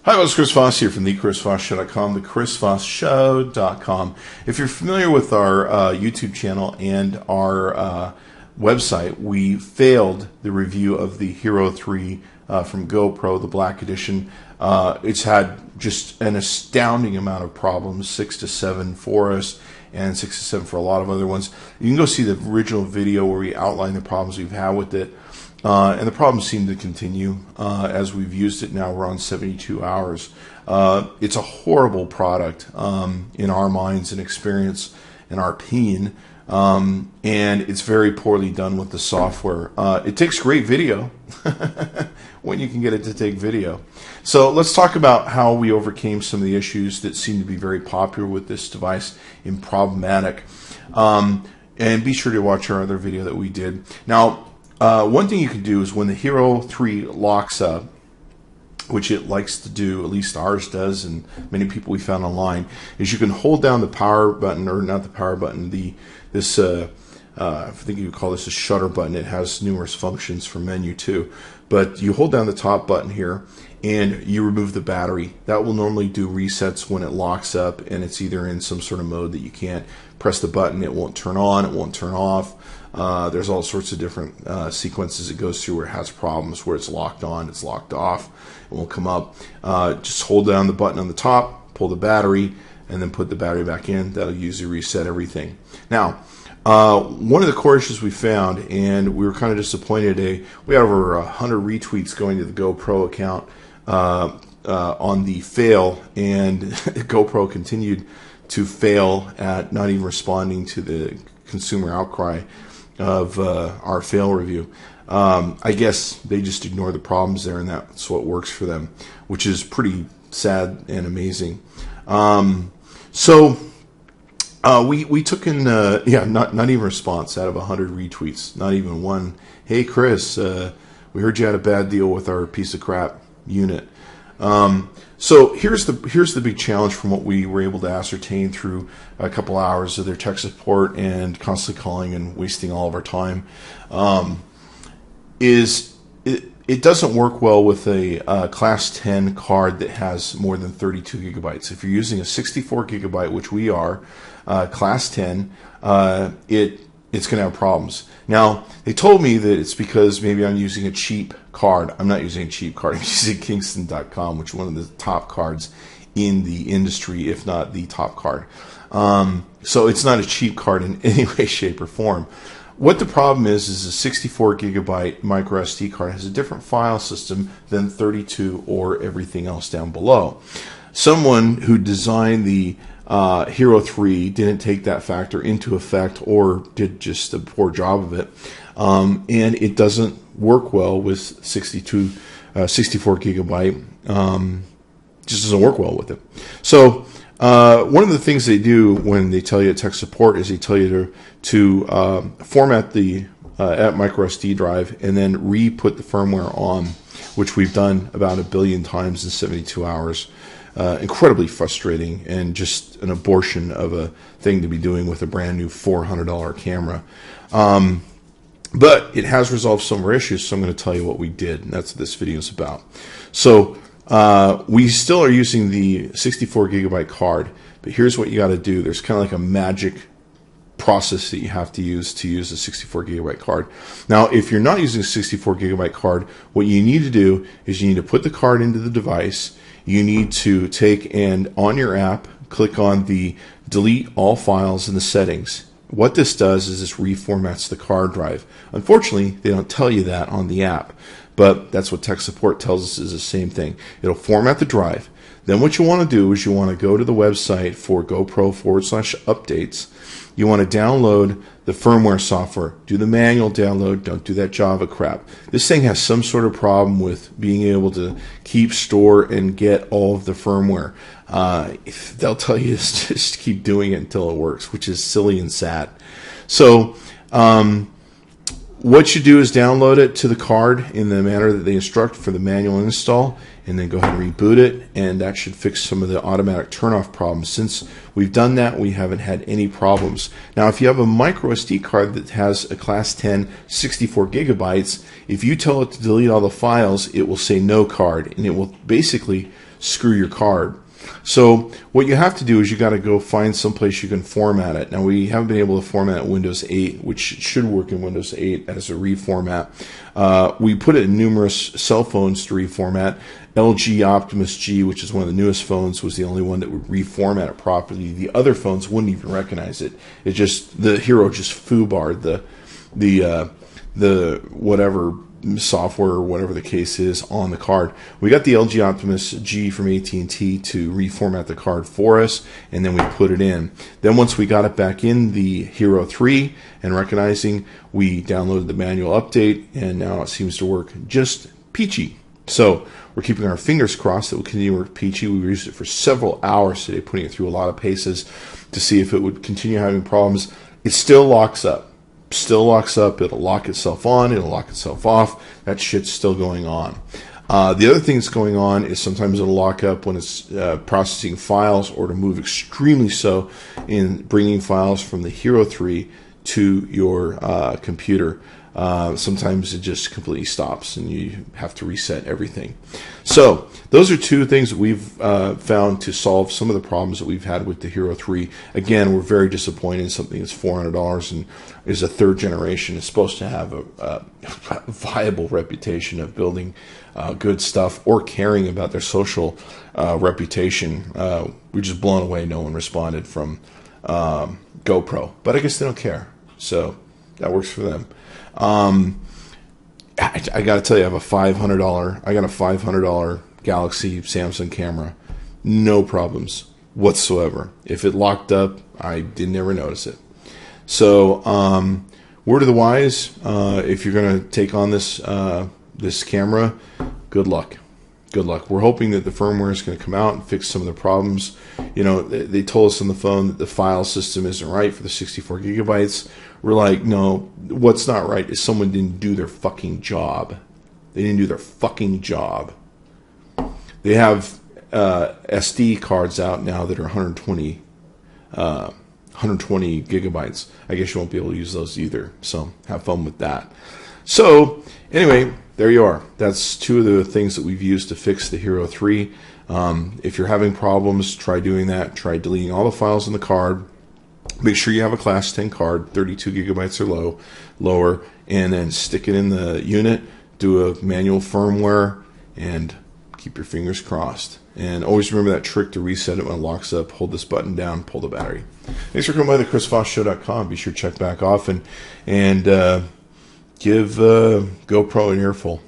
Hi, it's Chris Voss here from the ChrisVossShow.com, the ChrisVossShow.com. If you're familiar with our YouTube channel and our website, we failed the review of the Hero 3 from GoPro, the Black Edition. It's had just an astounding amount of problems, 6 to 7 for us and 6 to 7 for a lot of other ones. You can go see the original video where we outline the problems we've had with it. And the problems seem to continue as we've used it now. We're on 72 hours. It's a horrible product in our minds and experience, in our opinion, and it's very poorly done with the software. It takes great video when you can get it to take video. So let's talk about how we overcame some of the issues that seem to be very popular with this device and problematic. And be sure to watch our other video that we did. Now, one thing you can do is when the Hero 3 locks up, which it likes to do, at least ours does, and many people we found online, is you can hold down the power button, or not the power button, I think you would call this a shutter button. It has numerous functions for menu too. But you hold down the top button here and you remove the battery. That will normally do resets when it locks up and it's either in some sort of mode that you can't press the button, it won't turn on, it won't turn off. There's all sorts of different sequences it goes through where it has problems, where it's locked on, it's locked off, it won't come up. Just hold down the button on the top, pull the battery, and then put the battery back in. That'll usually reset everything. Now, one of the core issues we found, and we were kind of disappointed today, we had over 100 retweets going to the GoPro account on the fail, and GoPro continued to fail at not even responding to the consumer outcry of our fail review. I guess they just ignore the problems there, and that's what works for them, which is pretty sad and amazing. We took in, not even a response out of 100 retweets, not even one. Hey, Chris, we heard you had a bad deal with our piece of crap unit. So here's the big challenge from what we were able to ascertain through a couple hours of their tech support and constantly calling and wasting all of our time. It doesn't work well with a Class 10 card that has more than 32 gigabytes. If you're using a 64 gigabyte, which we are, Class 10, it's going to have problems. Now, they told me that it's because maybe I'm using a cheap card. I'm not using a cheap card. I'm using amzn.to, which is one of the top cards in the industry, if not the top card. So it's not a cheap card in any way, shape, or form. What the problem is a 64 gigabyte micro SD card has a different file system than 32 or everything else down below. Someone who designed the Hero 3 didn't take that factor into effect, or did just a poor job of it, and it doesn't work well with 64 gigabyte. Just doesn't work well with it. So one of the things they do when they tell you at tech support is they tell you to format the micro SD drive and then re-put the firmware on, which we've done about 1 billion times in 72 hours. Incredibly frustrating and just an abortion of a thing to be doing with a brand new $400 camera. But it has resolved some of our issues, so I'm going to tell you what we did, and that's what this video is about. So we still are using the 64 gigabyte card, but here's what you got to do. There's kind of like a magic process that you have to use a 64 gigabyte card. Now, if you're not using a 64 gigabyte card, what you need to do is you need to put the card into the device. You need to take and on your app, click on the delete all files in the settings. What this does is this reformats the card drive. Unfortunately, they don't tell you that on the app, but that's what tech support tells us is the same thing. It'll format the drive. Then what you want to do is you want to go to the website for GoPro/updates. You want to download the firmware software. Do the manual download. Don't do that Java crap. This thing has some sort of problem with being able to keep, store, and get all of the firmware. They'll tell you to just keep doing it until it works, which is silly and sad. So what you do is download it to the card in the manner that they instruct for the manual install, and then go ahead and reboot it, and that should fix some of the automatic turn-off problems. Since we've done that, we haven't had any problems. Now, if you have a micro SD card that has a Class 10 64 gigabytes, if you tell it to delete all the files, it will say no card, and it will basically screw your card. So what you have to do is you got to go find someplace you can format it. Now, we haven't been able to format Windows 8, which should work in Windows 8 as a reformat. We put it in numerous cell phones to reformat. LG Optimus G, which is one of the newest phones, was the only one that would reformat it properly. The other phones wouldn't even recognize it. It just, the Hero just foobarred the whatever software or whatever the case is on the card. We got the LG Optimus G from AT&T to reformat the card for us, and then we put it in. Then once we got it back in the Hero 3 and recognizing, we downloaded the manual update, and now it seems to work just peachy. So we're keeping our fingers crossed that it will continue to work peachy. We used it for several hours today, putting it through a lot of paces to see if it would continue having problems. It still locks up. Still locks up. It'll lock itself on. It'll lock itself off. That shit's still going on. The other thing that's going on is sometimes it'll lock up when it's processing files, or to move extremely slow in bringing files from the Hero 3 to your computer. Sometimes it just completely stops and you have to reset everything. So those are two things that we've found to solve some of the problems that we've had with the Hero 3. Again, we're very disappointed in something that's $400 and is a third generation. It's supposed to have a viable reputation of building good stuff or caring about their social reputation. We're just blown away. No one responded from GoPro, but I guess they don't care. So that works for them. I got to tell you, I have a $500 Galaxy Samsung camera. No problems whatsoever. If it locked up, I didn't ever notice it. So, word of the wise, if you're going to take on this camera, good luck. Good luck. We're hoping that the firmware is going to come out and fix some of the problems. You know, they told us on the phone that the file system isn't right for the 64 gigabytes. We're like, no, what's not right is someone didn't do their fucking job. They didn't do their fucking job. They have SD cards out now that are 120 gigabytes. I guess you won't be able to use those either. So have fun with that. So anyway, there you are. That's two of the things that we've used to fix the Hero 3. If you're having problems, try doing that. Try deleting all the files in the card. Make sure you have a Class 10 card, 32 gigabytes or lower, and then stick it in the unit, do a manual firmware, and keep your fingers crossed. And always remember that trick to reset it when it locks up. Hold this button down, pull the battery. Thanks for coming by the ChrisVossShow.com. Be sure to check back often and give GoPro an earful.